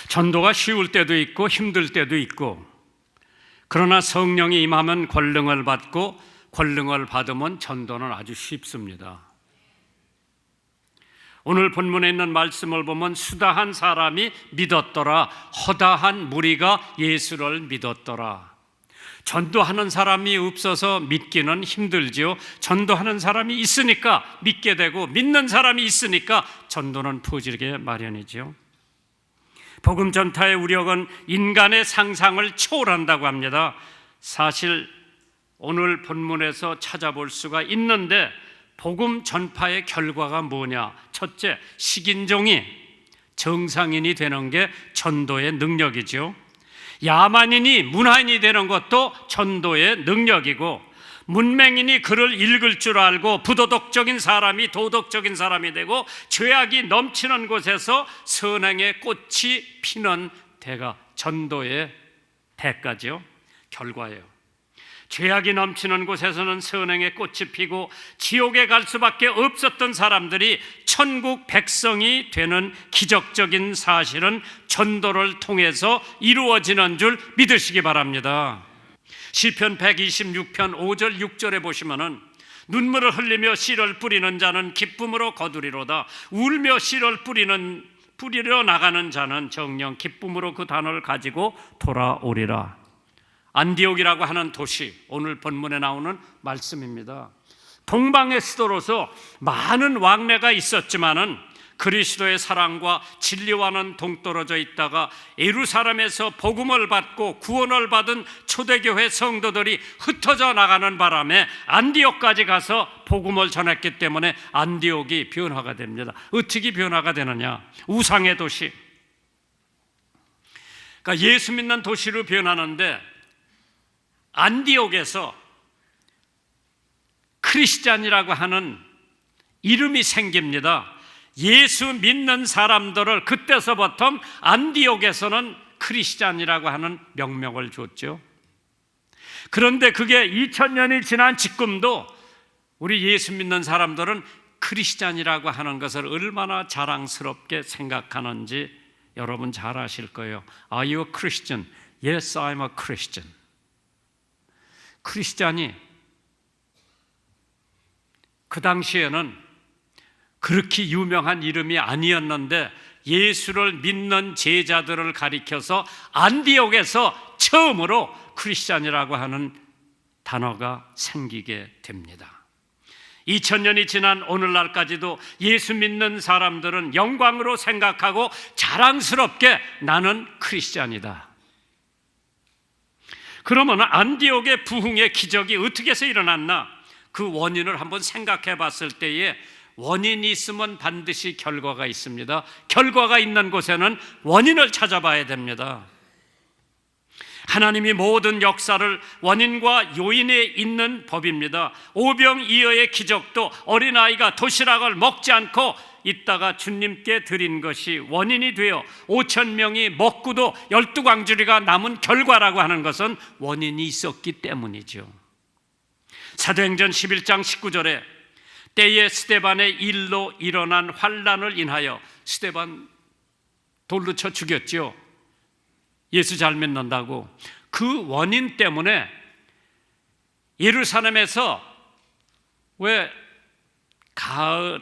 전도가 쉬울 때도 있고 힘들 때도 있고, 그러나 성령이 임하면 권능을 받고 권능을 받으면 전도는 아주 쉽습니다. 오늘 본문에 있는 말씀을 보면 수다한 사람이 믿었더라, 허다한 무리가 예수를 믿었더라. 전도하는 사람이 없어서 믿기는 힘들지요. 전도하는 사람이 있으니까 믿게 되고, 믿는 사람이 있으니까 전도는 퍼지게 마련이죠. 복음 전파의 우력은 인간의 상상을 초월한다고 합니다. 사실 오늘 본문에서 찾아볼 수가 있는데, 복음 전파의 결과가 뭐냐? 첫째, 식인종이 정상인이 되는 게 전도의 능력이죠. 야만인이 문화인이 되는 것도 전도의 능력이고, 문맹인이 글을 읽을 줄 알고 부도덕적인 사람이 도덕적인 사람이 되고, 죄악이 넘치는 곳에서 선행의 꽃이 피는 대가 전도의 대가죠. 결과예요. 죄악이 넘치는 곳에서는 선행의 꽃이 피고, 지옥에 갈 수밖에 없었던 사람들이 천국 백성이 되는 기적적인 사실은 전도를 통해서 이루어지는 줄 믿으시기 바랍니다. 시편 126편 5절 6절에 보시면은, 눈물을 흘리며 씨를 뿌리는 자는 기쁨으로 거두리로다. 울며 씨를 뿌리러 나가는 자는 정녕 기쁨으로 그 단을 가지고 돌아오리라. 안디옥이라고 하는 도시, 오늘 본문에 나오는 말씀입니다. 동방의 수도로서 많은 왕래가 있었지만은 그리스도의 사랑과 진리와는 동떨어져 있다가 예루살렘에서 복음을 받고 구원을 받은 초대교회 성도들이 흩어져 나가는 바람에 안디옥까지 가서 복음을 전했기 때문에 안디옥이 변화가 됩니다. 어떻게 변화가 되느냐? 우상의 도시, 그러니까 예수 믿는 도시로 변하는데, 안디옥에서 크리스찬이라고 하는 이름이 생깁니다. 예수 믿는 사람들을 그때서부터 안디옥에서는 크리스찬이라고 하는 명명을 줬죠. 그런데 그게 2000년이 지난 지금도 우리 예수 믿는 사람들은 크리스찬이라고 하는 것을 얼마나 자랑스럽게 생각하는지 여러분 잘 아실 거예요. Are you a Christian? Yes, I'm a Christian. 크리스찬이 그 당시에는 그렇게 유명한 이름이 아니었는데, 예수를 믿는 제자들을 가리켜서 안디옥에서 처음으로 크리스찬이라고 하는 단어가 생기게 됩니다. 2000년이 지난 오늘날까지도 예수 믿는 사람들은 영광으로 생각하고 자랑스럽게 나는 크리스찬이다. 그러면 안디옥의 부흥의 기적이 어떻게 해서 일어났나? 그 원인을 한번 생각해 봤을 때에, 원인이 있으면 반드시 결과가 있습니다. 결과가 있는 곳에는 원인을 찾아봐야 됩니다. 하나님이 모든 역사를 원인과 요인에 있는 법입니다. 오병이어의 기적도 어린아이가 도시락을 먹지 않고 있다가 주님께 드린 것이 원인이 되어 5,000명이 먹고도 12광주리가 남은 결과라고 하는 것은 원인이 있었기 때문이죠. 사도행전 11장 19절에 때에 스데반의 일로 일어난 환난을 인하여, 스데반 돌로 쳐 죽였죠. 예수 잘 믿는다고. 그 원인 때문에 예루살렘에서 왜 가을,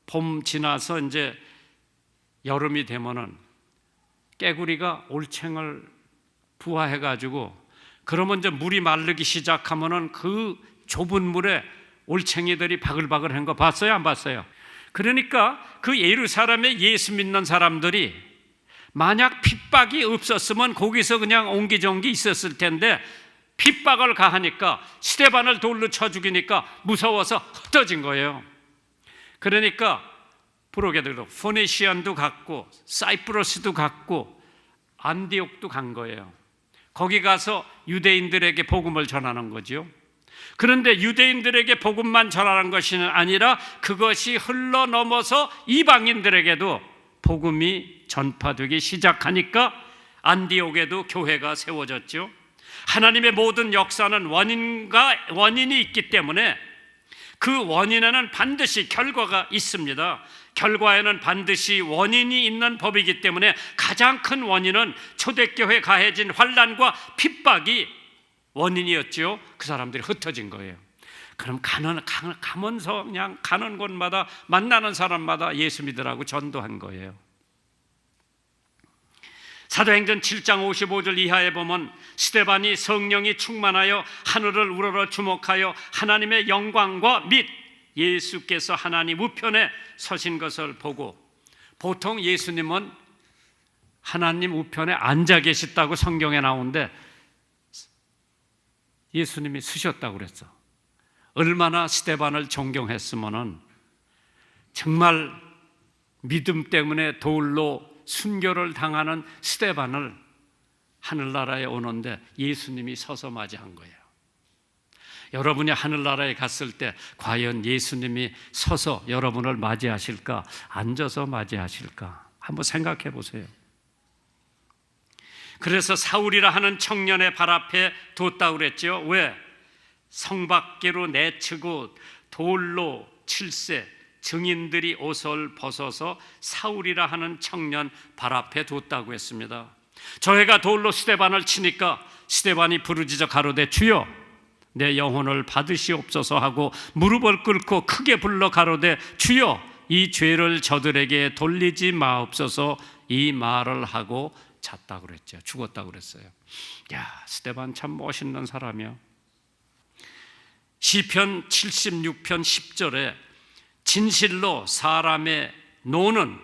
봄 지나서 이제 여름이 되면은 깨구리가 올챙을 부화해가지고, 그러면 이제 물이 마르기 시작하면은 그 좁은 물에 올챙이들이 바글바글한 거 봤어요? 안 봤어요? 그러니까 그 예루살렘에 예수 믿는 사람들이 만약 핍박이 없었으면 거기서 그냥 옹기종기 있었을 텐데, 핍박을 가하니까 스데반을 돌로 쳐 죽이니까 무서워서 흩어진 거예요. 그러니까 부르게들도 포니시안도 갔고 사이프러스도 갔고 안디옥도 간 거예요. 거기 가서 유대인들에게 복음을 전하는 거죠. 그런데 유대인들에게 복음만 전하는 것이 아니라 그것이 흘러 넘어서 이방인들에게도 복음이 전파되기 시작하니까 안디옥에도 교회가 세워졌죠. 하나님의 모든 역사는 원인이 있기 때문에 그 원인에는 반드시 결과가 있습니다. 결과에는 반드시 원인이 있는 법이기 때문에 가장 큰 원인은 초대교회에 가해진 환난과 핍박이 원인이었죠. 그 사람들이 흩어진 거예요. 그럼 가면서 그냥 가는 곳마다 만나는 사람마다 예수 믿으라고 전도한 거예요. 사도행전 7장 55절 이하에 보면 스데반이 성령이 충만하여 하늘을 우러러 주목하여 하나님의 영광과 및 예수께서 하나님 우편에 서신 것을 보고, 보통 예수님은 하나님 우편에 앉아 계셨다고 성경에 나오는데 예수님이 서셨다고 그랬어. 얼마나 스데반을 존경했으면은 정말 믿음 때문에 돌로 순교를 당하는 스데반을 하늘나라에 오는데 예수님이 서서 맞이한 거예요. 여러분이 하늘나라에 갔을 때 과연 예수님이 서서 여러분을 맞이하실까, 앉아서 맞이하실까 한번 생각해 보세요. 그래서 사울이라 하는 청년의 발 앞에 뒀다고 그랬죠. 왜? 성 밖으로 내치고 돌로 칠세 증인들이 옷을 벗어서 사울이라 하는 청년 발 앞에 뒀다고 했습니다. 저 해가 돌로 스데반을 치니까 스데반이 부르짖어 가로되 주여 내 영혼을 받으시옵소서 하고 무릎을 꿇고 크게 불러 가로되 주여 이 죄를 저들에게 돌리지 마옵소서, 이 말을 하고 잤다고 그랬죠. 죽었다고 그랬어요. 야, 스데반 참 멋있는 사람이요. 시편 76편 10절에 진실로 사람의 노는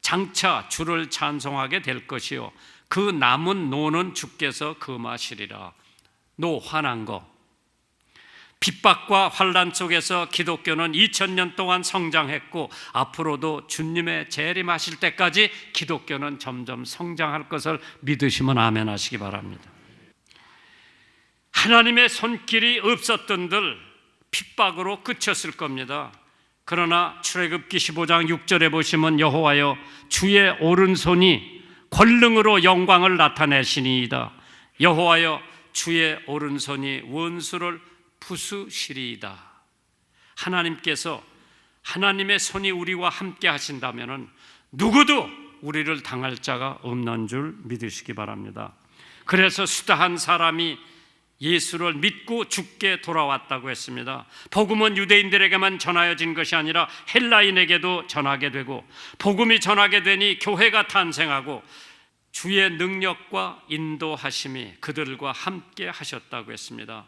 장차 주를 찬송하게 될 것이요 그 남은 노는 주께서 금하시리라. 노, 화난 거. 핍박과 환난 속에서 기독교는 2000년 동안 성장했고 앞으로도 주님의 재림하실 때까지 기독교는 점점 성장할 것을 믿으시면 아멘 하시기 바랍니다. 하나님의 손길이 없었던들 핍박으로 그쳤을 겁니다. 그러나 출애굽기 15장 6절에 보시면 여호와여 주의 오른손이 권능으로 영광을 나타내시니이다. 여호와여 주의 오른손이 원수를 부수시리이다. 하나님께서 하나님의 손이 우리와 함께 하신다면 누구도 우리를 당할 자가 없는 줄 믿으시기 바랍니다. 그래서 수다한 사람이 예수를 믿고 죽게 돌아왔다고 했습니다. 복음은 유대인들에게만 전하여진 것이 아니라 헬라인에게도 전하게 되고 복음이 전하게 되니 교회가 탄생하고 주의 능력과 인도하심이 그들과 함께 하셨다고 했습니다.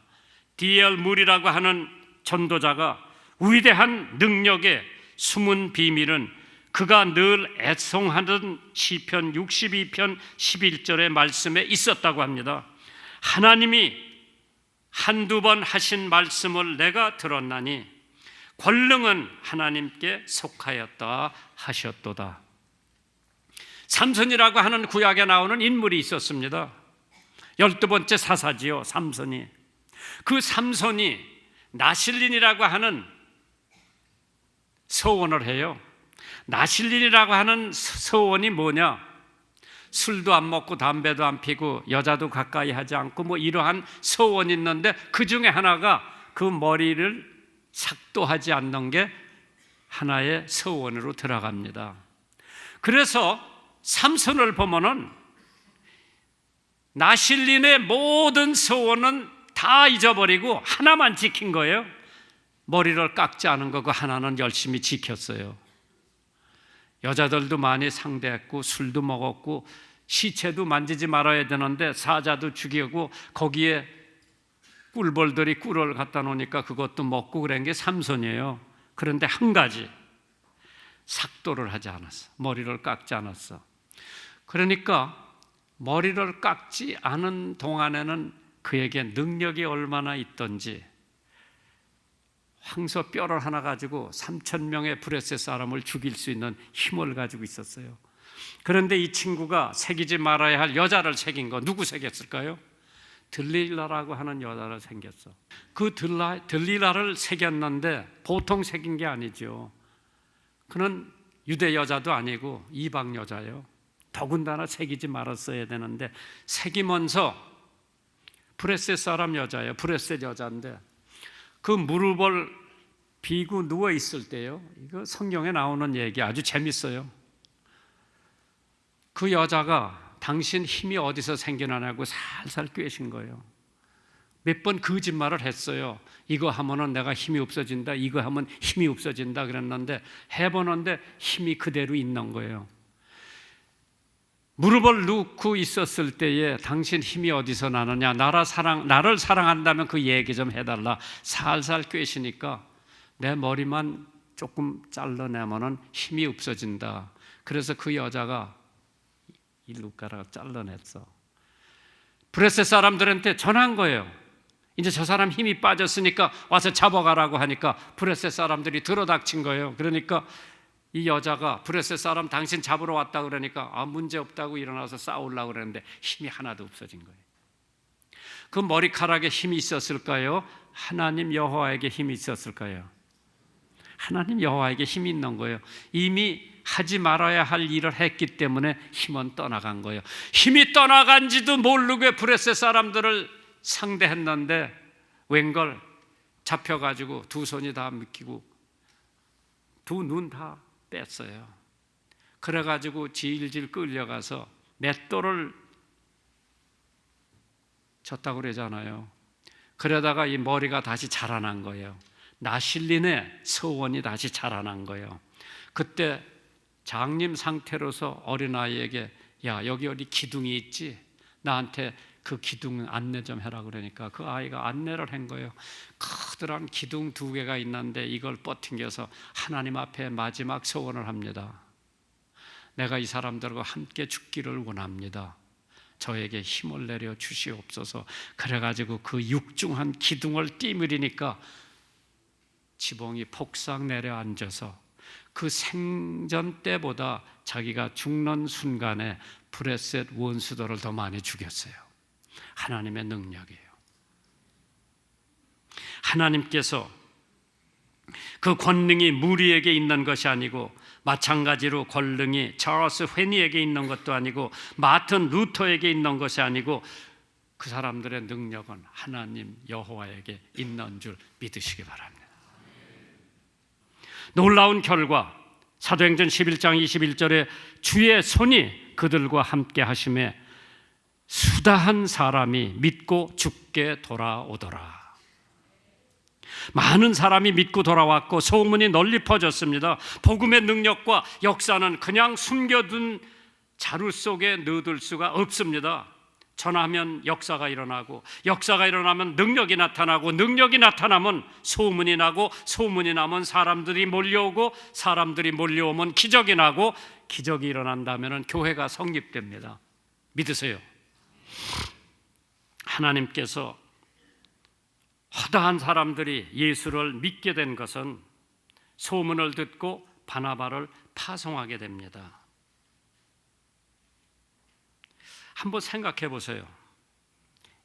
D.L. 물이라고 하는 전도자가 위대한 능력의 숨은 비밀은 그가 늘 애송하던 시편 62편 11절의 말씀에 있었다고 합니다. 하나님이 한두 번 하신 말씀을 내가 들었나니 권능은 하나님께 속하였다 하셨도다. 삼손이라고 하는 구약에 나오는 인물이 있었습니다. 12번째 사사지요, 삼손이. 그 삼손이 나실린이라고 하는 서원을 해요. 나실린이라고 하는 서원이 뭐냐? 술도 안 먹고 담배도 안 피고 여자도 가까이 하지 않고 뭐 이러한 서원이 있는데 그 중에 하나가 그 머리를 삭도하지 않는 게 하나의 서원으로 들어갑니다. 그래서 삼손을 보면은 나실린의 모든 서원은 다 잊어버리고 하나만 지킨 거예요. 머리를 깎지 않은 거 그 하나는 열심히 지켰어요. 여자들도 많이 상대했고 술도 먹었고 시체도 만지지 말아야 되는데 사자도 죽이고 거기에 꿀벌들이 꿀을 갖다 놓으니까 그것도 먹고 그런 게 삼손이에요. 그런데 한 가지, 삭도를 하지 않았어. 머리를 깎지 않았어. 그러니까 머리를 깎지 않은 동안에는 그에게 능력이 얼마나 있던지 황소 뼈를 하나 가지고 3,000명의 브레셋 사람을 죽일 수 있는 힘을 가지고 있었어요. 그런데 이 친구가 새기지 말아야 할 여자를 새긴 거 누구 새겼을까요? 들릴라라고 하는 여자를 새겼어. 그 들릴라를 새겼는데 보통 새긴 게 아니죠. 그는 유대 여자도 아니고 이방 여자예요. 더군다나 새기지 말았어야 되는데 새기면서 브레셋 사람 여자예요. 브레셋 여자인데 그 무릎을 비고 누워 있을 때요. 이거 성경에 나오는 얘기 아주 재밌어요. 그 여자가 당신 힘이 어디서 생겨나냐고 살살 꿰신 거예요. 몇 번 거짓말을 했어요. 이거 하면은 내가 힘이 없어진다. 이거 하면 힘이 없어진다 그랬는데 해보는데 힘이 그대로 있는 거예요. 무릎을 놓고 있었을 때에 당신 힘이 어디서 나느냐? 나를 사랑한다면 그 얘기 좀 해달라. 살살 꿰시니까 내 머리만 조금 잘라내면은 힘이 없어진다. 그래서 그 여자가 이 눈가락을 잘라냈어. 브레셋 사람들한테 전한 거예요. 이제 저 사람 힘이 빠졌으니까 와서 잡아가라고 하니까 브레셋 사람들이 들어닥친 거예요. 그러니까 이 여자가 브레셋 사람 당신 잡으러 왔다 그러니까 문제 없다고 일어나서 싸우려고 그랬는데 힘이 하나도 없어진 거예요. 그 머리카락에 힘이 있었을까요? 하나님 여호와에게 힘이 있었을까요? 하나님 여호와에게 힘이 있는 거예요. 이미 하지 말아야 할 일을 했기 때문에 힘은 떠나간 거예요. 힘이 떠나간지도 모르게 브레셋 사람들을 상대했는데 웬걸 잡혀가지고 두 손이 다 묶이고 두 눈 다 뺐어요. 그래가지고 질질 끌려가서 맷돌을 쳤다고 그러잖아요. 그러다가 이 머리가 다시 자라난 거예요. 나실린의 서원이 다시 자라난 거예요. 그때 장님 상태로서 어린아이에게 야 여기 어디 기둥이 있지? 나한테 그 기둥 안내 좀 해라 그러니까 그 아이가 안내를 한 거예요. 커다란 기둥 2개가 있는데 이걸 뻗팅겨서 하나님 앞에 마지막 소원을 합니다. 내가 이 사람들과 함께 죽기를 원합니다. 저에게 힘을 내려 주시옵소서. 그래가지고 그 육중한 기둥을 띠무리니까 지붕이 폭삭 내려앉아서 그 생전 때보다 자기가 죽는 순간에 브레셋 원수들을 더 많이 죽였어요. 하나님의 능력이에요. 하나님께서 그 권능이 무리에게 있는 것이 아니고 마찬가지로 권능이 찰스 회니에게 있는 것도 아니고 마틴 루터에게 있는 것이 아니고 그 사람들의 능력은 하나님 여호와에게 있는 줄 믿으시기 바랍니다. 놀라운 결과 사도행전 11장 21절에 주의 손이 그들과 함께 하심에 수다한 사람이 믿고 죽게 돌아오더라. 많은 사람이 믿고 돌아왔고 소문이 널리 퍼졌습니다. 복음의 능력과 역사는 그냥 숨겨둔 자루 속에 넣어둘 수가 없습니다. 전하면 역사가 일어나고 역사가 일어나면 능력이 나타나고 능력이 나타나면 소문이 나고 소문이 나면 사람들이 몰려오고 사람들이 몰려오면 기적이 나고 기적이 일어난다면 교회가 성립됩니다. 믿으세요. 하나님께서 허다한 사람들이 예수를 믿게 된 것은 소문을 듣고 바나바를 파송하게 됩니다. 한번 생각해 보세요.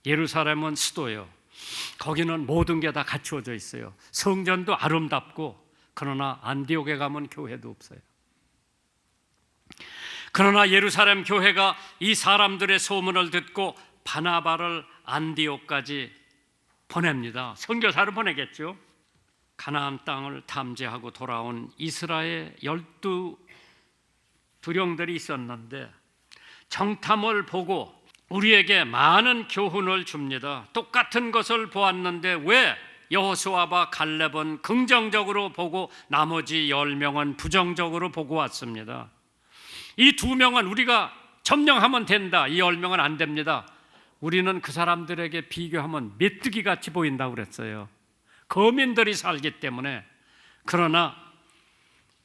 예루살렘은 수도예요. 거기는 모든 게 다 갖추어져 있어요. 성전도 아름답고 그러나 안디옥에 가면 교회도 없어요. 그러나 예루살렘 교회가 이 사람들의 소문을 듣고 바나바를 안디옥까지 보냅니다. 선교사를 보내겠죠. 가나안 땅을 탐지하고 돌아온 이스라엘 12 두령들이 있었는데 정탐을 보고 우리에게 많은 교훈을 줍니다. 똑같은 것을 보았는데 왜 여호수아와 갈렙은 긍정적으로 보고 나머지 10명은 부정적으로 보고 왔습니다. 이 2명은 우리가 점령하면 된다. 이 10명은 안 됩니다. 우리는 그 사람들에게 비교하면 메뚜기 같이 보인다고 그랬어요. 거민들이 살기 때문에. 그러나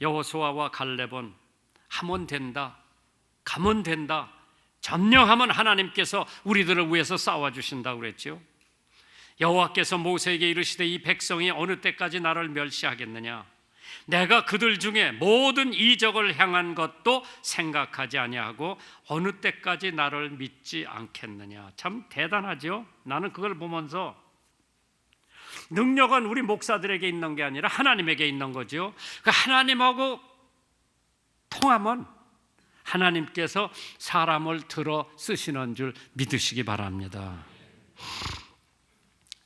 여호수아와 갈렙은 하면 된다, 가면 된다, 점령하면 하나님께서 우리들을 위해서 싸워주신다고 그랬죠. 여호와께서 모세에게 이르시되 이 백성이 어느 때까지 나를 멸시하겠느냐? 내가 그들 중에 모든 이적을 향한 것도 생각하지 아니하고 어느 때까지 나를 믿지 않겠느냐. 참 대단하죠. 나는 그걸 보면서 능력은 우리 목사들에게 있는 게 아니라 하나님에게 있는 거죠. 그 하나님하고 통하면 하나님께서 사람을 들어 쓰시는 줄 믿으시기 바랍니다.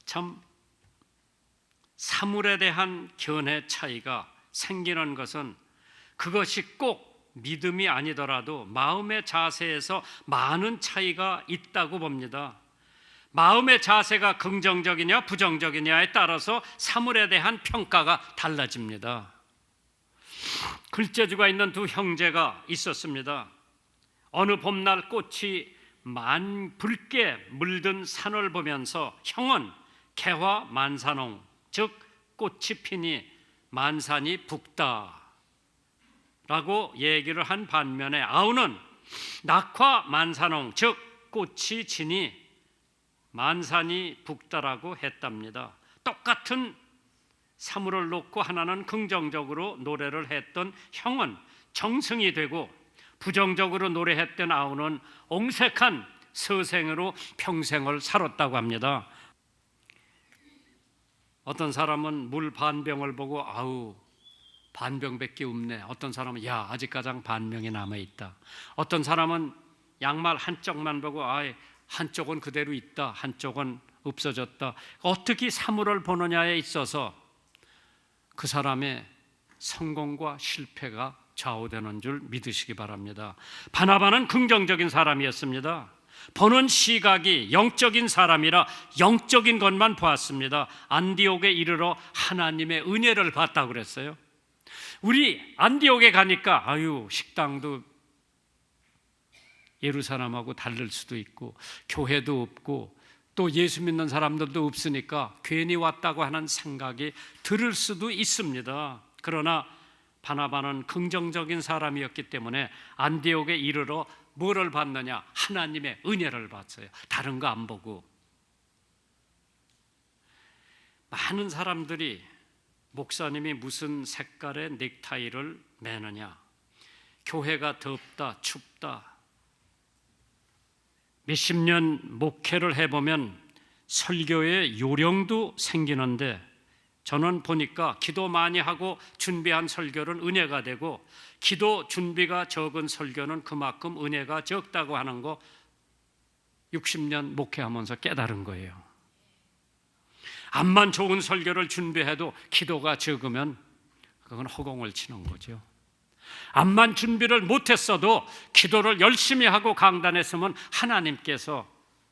참 사물에 대한 견해 차이가 생기는 것은 그것이 꼭 믿음이 아니더라도 마음의 자세에서 많은 차이가 있다고 봅니다. 마음의 자세가 긍정적이냐 부정적이냐에 따라서 사물에 대한 평가가 달라집니다. 글재주가 있는 두 형제가 있었습니다. 어느 봄날 꽃이 붉게 물든 산을 보면서 형은 개화 만산홍, 즉 꽃이 피니 만산이 붓다 라고 얘기를 한 반면에 아우는 낙화 만산홍, 즉 꽃이 지니 만산이 붓다라고 했답니다. 똑같은 사물을 놓고 하나는 긍정적으로 노래를 했던 형은 정승이 되고 부정적으로 노래했던 아우는 옹색한 서생으로 평생을 살았다고 합니다. 어떤 사람은 물 반병을 보고 아우 반병밖에 없네. 어떤 사람은 야 아직 가장 반병이 남아있다. 어떤 사람은 양말 한쪽만 보고 한쪽은 그대로 있다, 한쪽은 없어졌다. 어떻게 사물을 보느냐에 있어서 그 사람의 성공과 실패가 좌우되는 줄 믿으시기 바랍니다. 바나바는 긍정적인 사람이었습니다. 보는 시각이 영적인 사람이라 영적인 것만 보았습니다. 안디옥에 이르러 하나님의 은혜를 봤다고 그랬어요. 우리 안디옥에 가니까 식당도 예루살렘하고 다를 수도 있고 교회도 없고 또 예수 믿는 사람들도 없으니까 괜히 왔다고 하는 생각이 들을 수도 있습니다. 그러나 바나바는 긍정적인 사람이었기 때문에 안디옥에 이르러 뭐를 봤느냐? 하나님의 은혜를 봤어요. 다른 거 안 보고. 많은 사람들이 목사님이 무슨 색깔의 넥타이를 매느냐, 교회가 덥다 춥다, 몇십 년 목회를 해보면 설교의 요령도 생기는데 저는 보니까 기도 많이 하고 준비한 설교는 은혜가 되고 기도 준비가 적은 설교는 그만큼 은혜가 적다고 하는 거 60년 목회하면서 깨달은 거예요. 암만 좋은 설교를 준비해도 기도가 적으면 그건 허공을 치는 거죠. 암만 준비를 못했어도 기도를 열심히 하고 강단했으면 하나님께서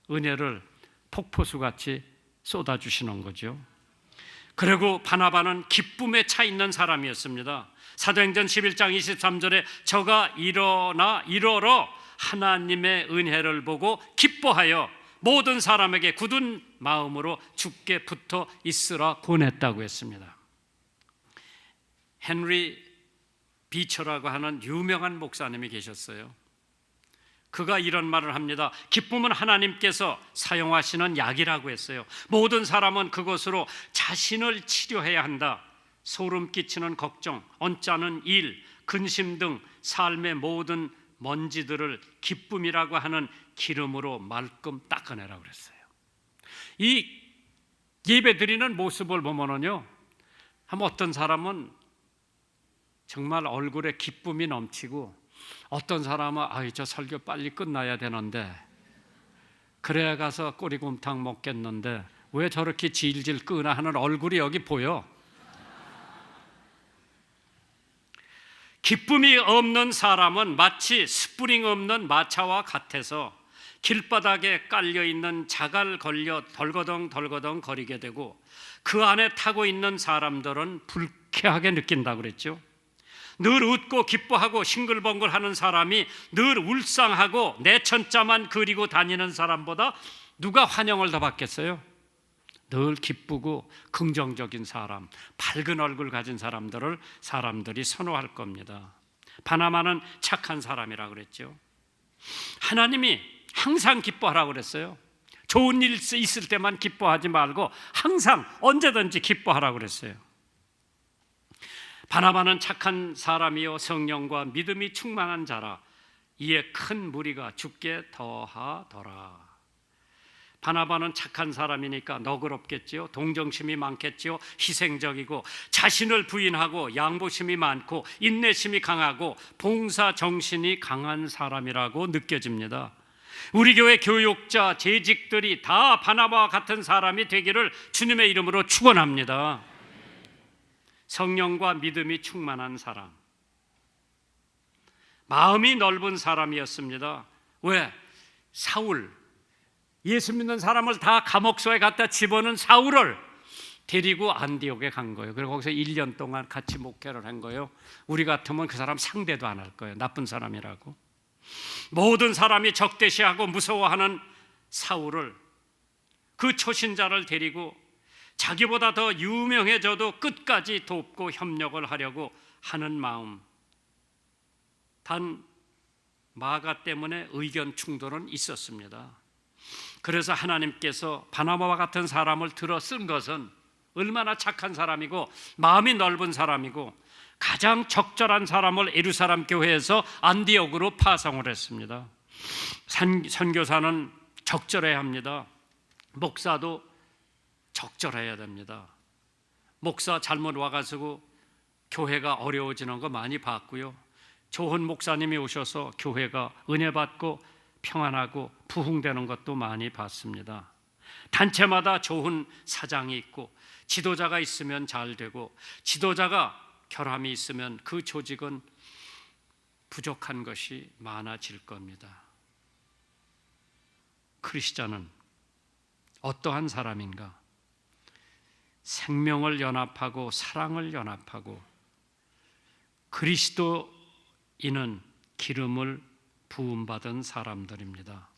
은혜를 폭포수같이 쏟아주시는 거죠. 그리고 바나바는 기쁨에 차 있는 사람이었습니다. 사도행전 11장 23절에 저가 이러러 하나님의 은혜를 보고 기뻐하여 모든 사람에게 굳은 마음으로 주께 붙어 있으라 권했다고 했습니다. 헨리 비처라고 하는 유명한 목사님이 계셨어요. 그가 이런 말을 합니다. 기쁨은 하나님께서 사용하시는 약이라고 했어요. 모든 사람은 그것으로 자신을 치료해야 한다. 소름 끼치는 걱정, 언짢은 일, 근심 등 삶의 모든 먼지들을 기쁨이라고 하는 기름으로 말끔 닦아내라고 그랬어요. 이 예배 드리는 모습을 보면은요, 어떤 사람은 정말 얼굴에 기쁨이 넘치고 어떤 사람은 저 설교 빨리 끝나야 되는데 그래야 가서 꼬리곰탕 먹겠는데 왜 저렇게 질질 끄나 하는 얼굴이 여기 보여. 기쁨이 없는 사람은 마치 스프링 없는 마차와 같아서 길바닥에 깔려있는 자갈 걸려 덜거덩 거리게 되고 그 안에 타고 있는 사람들은 불쾌하게 느낀다고 그랬죠. 늘 웃고 기뻐하고 싱글벙글하는 사람이 늘 울상하고 내천자만 그리고 다니는 사람보다 누가 환영을 더 받겠어요? 늘 기쁘고 긍정적인 사람, 밝은 얼굴 가진 사람들을 사람들이 선호할 겁니다. 바나바는 착한 사람이라고 그랬죠. 하나님이 항상 기뻐하라고 그랬어요. 좋은 일 있을 때만 기뻐하지 말고 항상 언제든지 기뻐하라고 그랬어요. 바나바는 착한 사람이요 성령과 믿음이 충만한 자라 이에 큰 무리가 죽게 더하더라. 바나바는 착한 사람이니까 너그럽겠지요. 동정심이 많겠지요. 희생적이고 자신을 부인하고 양보심이 많고 인내심이 강하고 봉사정신이 강한 사람이라고 느껴집니다. 우리 교회 교육자, 재직들이 다 바나바와 같은 사람이 되기를 주님의 이름으로 축원합니다. 성령과 믿음이 충만한 사람, 마음이 넓은 사람이었습니다. 왜? 사울, 예수 믿는 사람을 다 감옥소에 갖다 집어넣은 사울을 데리고 안디옥에 간 거예요. 그리고 거기서 1년 동안 같이 목회를 한 거예요. 우리 같으면 그 사람 상대도 안 할 거예요. 나쁜 사람이라고. 모든 사람이 적대시하고 무서워하는 사울을, 그 초신자를 데리고 자기보다 더 유명해져도 끝까지 돕고 협력을 하려고 하는 마음. 단 마가 때문에 의견 충돌은 있었습니다. 그래서 하나님께서 바나바와 같은 사람을 들어 쓴 것은 얼마나 착한 사람이고 마음이 넓은 사람이고 가장 적절한 사람을 예루살렘 교회에서 안디옥으로 파송을 했습니다. 선교사는 적절해야 합니다. 목사도 적절해야 됩니다. 목사 잘못 와가지고 교회가 어려워지는 거 많이 봤고요. 좋은 목사님이 오셔서 교회가 은혜 받고 평안하고 부흥되는 것도 많이 봤습니다. 단체마다 좋은 사장이 있고 지도자가 있으면 잘 되고, 지도자가 결함이 있으면 그 조직은 부족한 것이 많아질 겁니다. 크리스찬은 어떠한 사람인가? 생명을 연합하고 사랑을 연합하고 그리스도인은 기름을 부음받은 사람들입니다.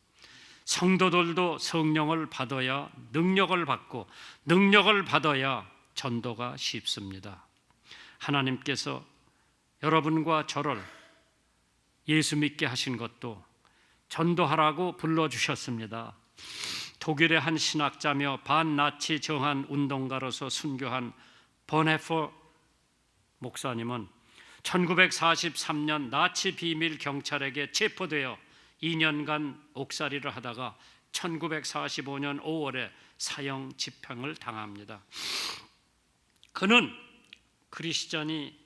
성도들도 성령을 받아야 능력을 받고 능력을 받아야 전도가 쉽습니다. 하나님께서 여러분과 저를 예수 믿게 하신 것도 전도하라고 불러주셨습니다. 독일의 한 신학자며 반나치 정한 운동가로서 순교한 보네포 목사님은 1943년 나치 비밀 경찰에게 체포되어 2년간 옥살이를 하다가 1945년 5월에 사형 집행을 당합니다. 그는 크리스천이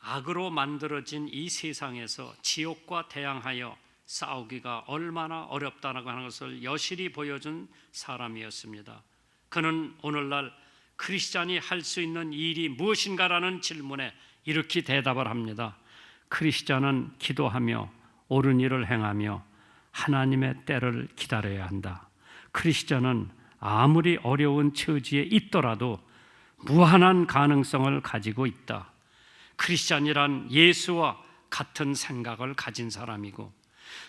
악으로 만들어진 이 세상에서 지옥과 대항하여 싸우기가 얼마나 어렵다고 하는 것을 여실히 보여준 사람이었습니다. 그는 오늘날 크리스천이 할 수 있는 일이 무엇인가라는 질문에 이렇게 대답을 합니다. 크리스천은 기도하며 옳은 일을 행하며 하나님의 때를 기다려야 한다. 크리스천은 아무리 어려운 처지에 있더라도 무한한 가능성을 가지고 있다. 크리스천이란 예수와 같은 생각을 가진 사람이고,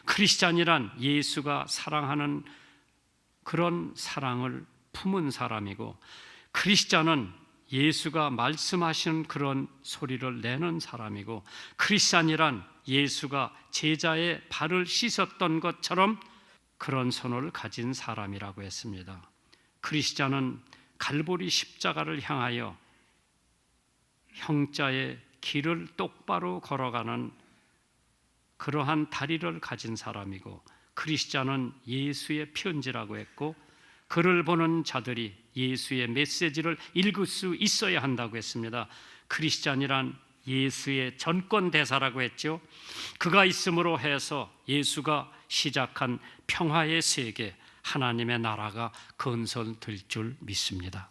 크리스천이란 예수가 사랑하는 그런 사랑을 품은 사람이고, 크리스천은 예수가 말씀하신 그런 소리를 내는 사람이고, 크리스천이란 예수가 제자의 발을 씻었던 것처럼 그런 손을 가진 사람이라고 했습니다. 크리스천은 갈보리 십자가를 향하여 형자의 길을 똑바로 걸어가는 그러한 다리를 가진 사람이고, 크리스천은 예수의 편지라고 했고, 그를 보는 자들이 예수의 메시지를 읽을 수 있어야 한다고 했습니다. 크리스천이란 예수의 전권대사라고 했죠. 그가 있음으로 해서 예수가 시작한 평화의 세계, 하나님의 나라가 건설될 줄 믿습니다.